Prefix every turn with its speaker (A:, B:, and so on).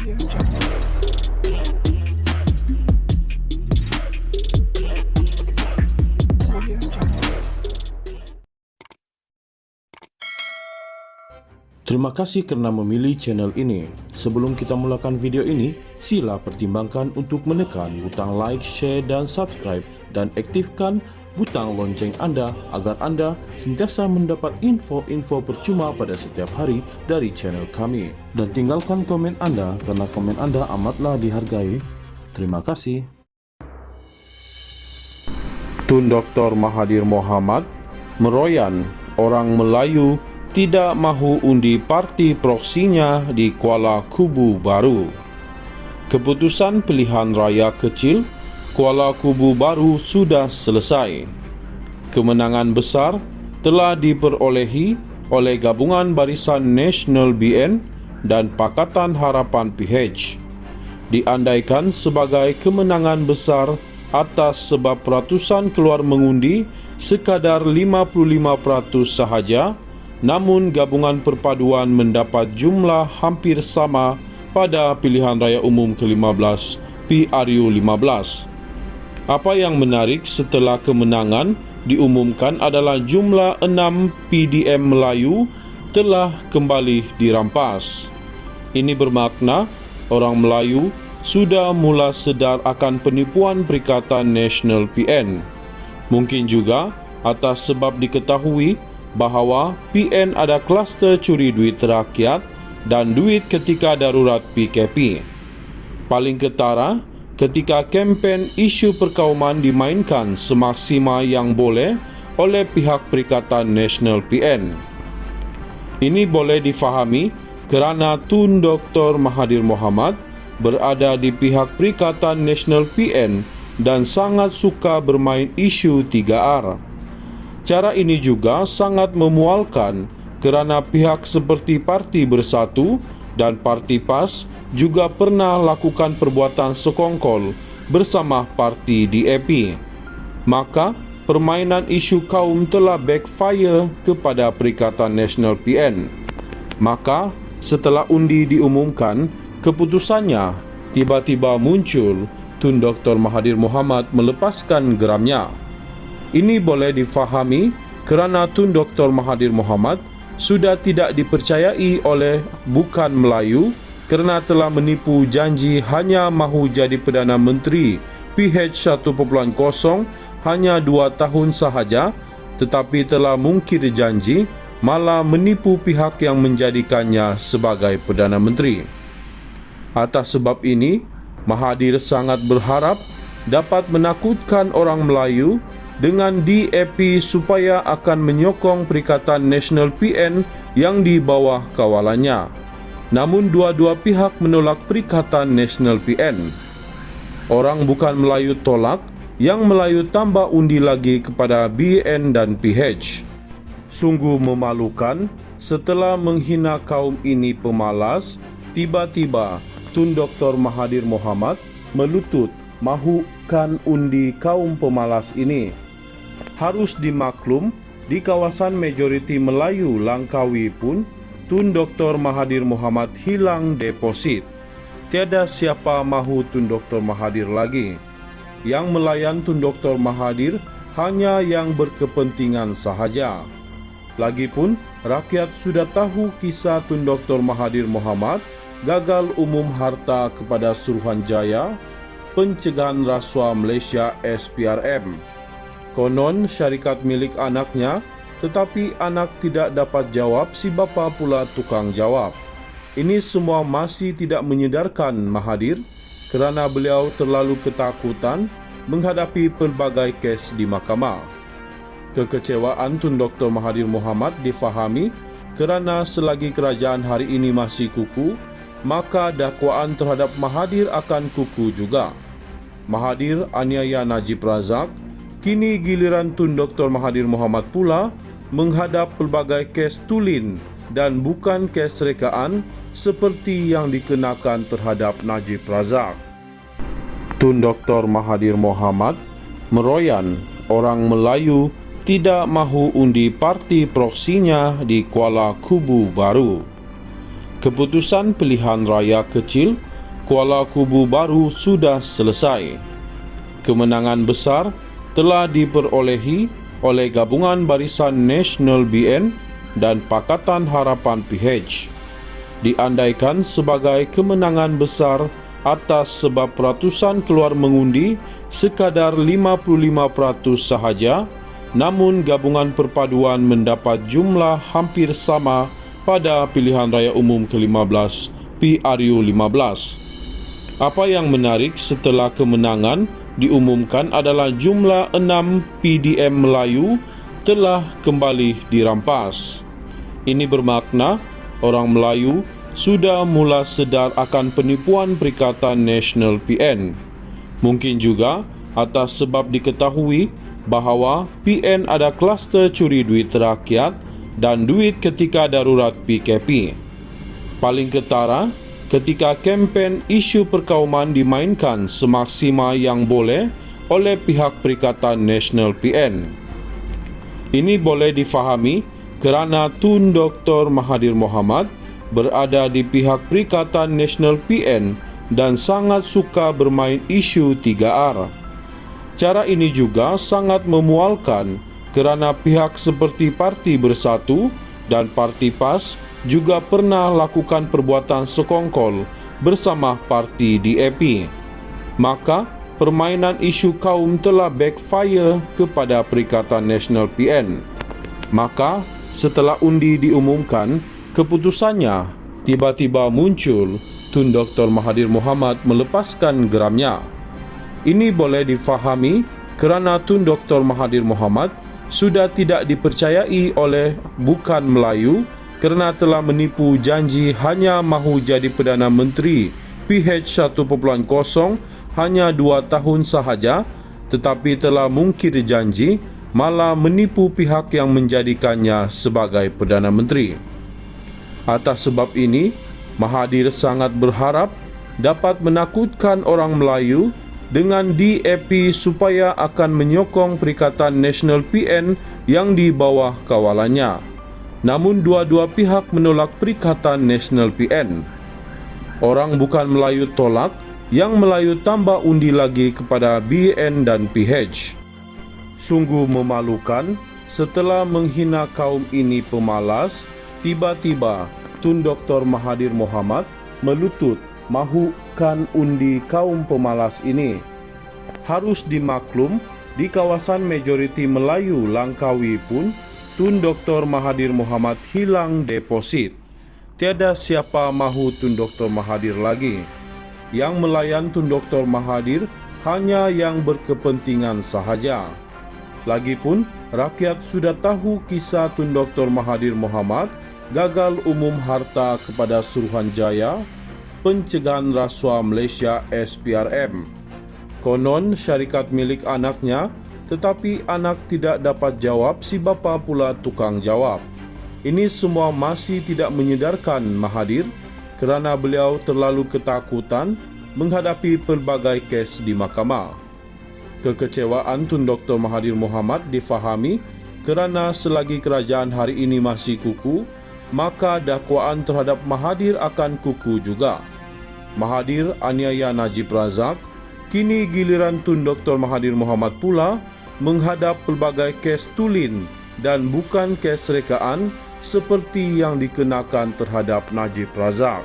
A: Terima kasih kerana memilih channel ini. Sebelum kita mulakan video ini, sila pertimbangkan untuk menekan butang like, share dan subscribe dan aktifkan butang lonceng anda agar anda sentiasa mendapat info-info percuma pada setiap hari dari channel kami. Dan tinggalkan komen anda kerana komen anda amatlah dihargai. Terima kasih. Tun Dr. Mahathir Mohamad meroyan orang Melayu tidak mahu undi parti proksinya di Kuala Kubu Baru. Keputusan pilihan raya kecil Kuala Kubu Baru sudah selesai. Kemenangan besar telah diperolehi oleh Gabungan Barisan Nasional BN dan Pakatan Harapan PH. Diandaikan sebagai kemenangan besar atas sebab ratusan keluar mengundi sekadar 55% sahaja, namun gabungan perpaduan mendapat jumlah hampir sama pada pilihan raya umum ke-15 PRU15. Apa yang menarik setelah kemenangan diumumkan adalah jumlah 6 PDM Melayu telah kembali dirampas. Ini bermakna orang Melayu sudah mula sedar akan penipuan Perikatan Nasional PN. Mungkin juga atas sebab diketahui bahawa PN ada kluster curi duit rakyat dan duit ketika darurat PKP. Paling ketara, ketika kempen isu perkauman dimainkan semaksima yang boleh oleh pihak Perikatan Nasional PN. Ini boleh difahami kerana Tun Dr. Mahathir Mohamad berada di pihak Perikatan Nasional PN dan sangat suka bermain isu 3R. Cara ini juga sangat memualkan kerana pihak seperti Parti Bersatu dan Parti PAS juga pernah lakukan perbuatan sekongkol bersama Parti DAP. Maka, permainan isu kaum telah backfire kepada Perikatan Nasional PN. Maka, setelah undi diumumkan, keputusannya tiba-tiba muncul Tun Dr. Mahathir Mohamad melepaskan geramnya. Ini boleh difahami kerana Tun Dr. Mahathir Mohamad sudah tidak dipercayai oleh bukan Melayu kerana telah menipu janji hanya mahu jadi Perdana Menteri PH 1.0 hanya 2 tahun sahaja, tetapi telah mungkir janji malah menipu pihak yang menjadikannya sebagai Perdana Menteri. Atas sebab ini, Mahathir sangat berharap dapat menakutkan orang Melayu dengan DAP supaya akan menyokong Perikatan Nasional PN yang di bawah kawalannya. Namun dua-dua pihak menolak Perikatan Nasional PN. Orang bukan Melayu tolak, yang Melayu tambah undi lagi kepada BN dan PH. Sungguh memalukan, setelah menghina kaum ini pemalas, tiba-tiba Tun Dr. Mahathir Mohamad melutut mahukan undi kaum pemalas ini. Harus dimaklum, di kawasan majoriti Melayu Langkawi pun, Tun Dr. Mahathir Mohamad hilang deposit. Tiada siapa mahu Tun Dr. Mahathir lagi. Yang melayan Tun Dr. Mahathir hanya yang berkepentingan sahaja. Lagipun, rakyat sudah tahu kisah Tun Dr. Mahathir Mohamad gagal umum harta kepada Suruhanjaya Pencegahan Rasuah Malaysia SPRM. Konon syarikat milik anaknya, tetapi anak tidak dapat jawab, si bapa pula tukang jawab. Ini semua masih tidak menyedarkan Mahathir kerana beliau terlalu ketakutan menghadapi pelbagai kes di mahkamah. Kekecewaan Tun Dr. Mahathir Mohamad difahami kerana selagi kerajaan hari ini masih kukuh, maka dakwaan terhadap Mahathir akan kukuh juga. Mahathir aniaya Najib Razak. Kini giliran Tun Dr. Mahathir Mohamad pula menghadap pelbagai kes tulen dan bukan kes rekaan seperti yang dikenakan terhadap Najib Razak. Tun Dr. Mahathir Mohamad meroyan orang Melayu tidak mahu undi parti proksinya di Kuala Kubu Baru. Keputusan pilihan raya kecil Kuala Kubu Baru sudah selesai. Kemenangan besar telah diperolehi oleh Gabungan Barisan Nasional BN dan Pakatan Harapan PH. Diandaikan sebagai kemenangan besar atas sebab ratusan keluar mengundi sekadar 55% sahaja, namun Gabungan Perpaduan mendapat jumlah hampir sama pada pilihan raya umum ke-15 PRU15. Apa yang menarik setelah kemenangan diumumkan adalah jumlah 6 PDM Melayu telah kembali dirampas. Ini bermakna orang Melayu sudah mula sedar akan penipuan Perikatan Nasional PN. Mungkin juga atas sebab diketahui bahawa PN ada kluster curi duit rakyat dan duit ketika darurat PKP. Paling ketara, ketika kempen isu perkauman dimainkan semaksima yang boleh oleh pihak Perikatan Nasional PN. Ini boleh difahami kerana Tun Dr. Mahathir Mohamad berada di pihak Perikatan Nasional PN dan sangat suka bermain isu 3R. Cara ini juga sangat memualkan kerana pihak seperti Parti Bersatu dan Parti PAS juga pernah lakukan perbuatan sekongkol bersama parti DAP. Maka, permainan isu kaum telah backfire kepada Perikatan Nasional PN. Maka, setelah undi diumumkan, keputusannya tiba-tiba muncul Tun Dr. Mahathir Mohamad melepaskan geramnya. Ini boleh difahami kerana Tun Dr. Mahathir Mohamad sudah tidak dipercayai oleh bukan Melayu kerana telah menipu janji hanya mahu jadi Perdana Menteri PH 1.0 hanya 2 tahun sahaja, tetapi telah mungkir janji malah menipu pihak yang menjadikannya sebagai Perdana Menteri. Atas sebab ini, Mahathir sangat berharap dapat menakutkan orang Melayu dengan DAP supaya akan menyokong Perikatan Nasional PN yang di bawah kawalannya. Namun dua-dua pihak menolak Perikatan Nasional PN. Orang bukan Melayu tolak, yang Melayu tambah undi lagi kepada BN dan PH. Sungguh memalukan, setelah menghina kaum ini pemalas, tiba-tiba Tun Dr. Mahathir Mohamad melutut mahukan undi kaum pemalas ini. Harus dimaklum, di kawasan majoriti Melayu Langkawi pun Tun Dr. Mahathir Mohamad hilang deposit. Tiada siapa mahu Tun Dr. Mahathir lagi. Yang melayan Tun Dr. Mahathir hanya yang berkepentingan sahaja. Lagipun, rakyat sudah tahu kisah Tun Dr. Mahathir Mohamad gagal umum harta kepada Suruhanjaya Pencegahan Rasuah Malaysia SPRM. Konon syarikat milik anaknya, tetapi anak tidak dapat jawab, si bapa pula tukang jawab. Ini semua masih tidak menyedarkan Mahathir kerana beliau terlalu ketakutan menghadapi pelbagai kes di mahkamah. Kekecewaan Tun Dr. Mahathir Mohamad difahami kerana selagi kerajaan hari ini masih kukuh, maka dakwaan terhadap Mahathir akan kukuh juga. Mahathir aniaya Najib Razak, kini giliran Tun Dr. Mahathir Mohamad pula menghadap pelbagai kes tulen dan bukan kes rekaan seperti yang dikenakan terhadap Najib Razak.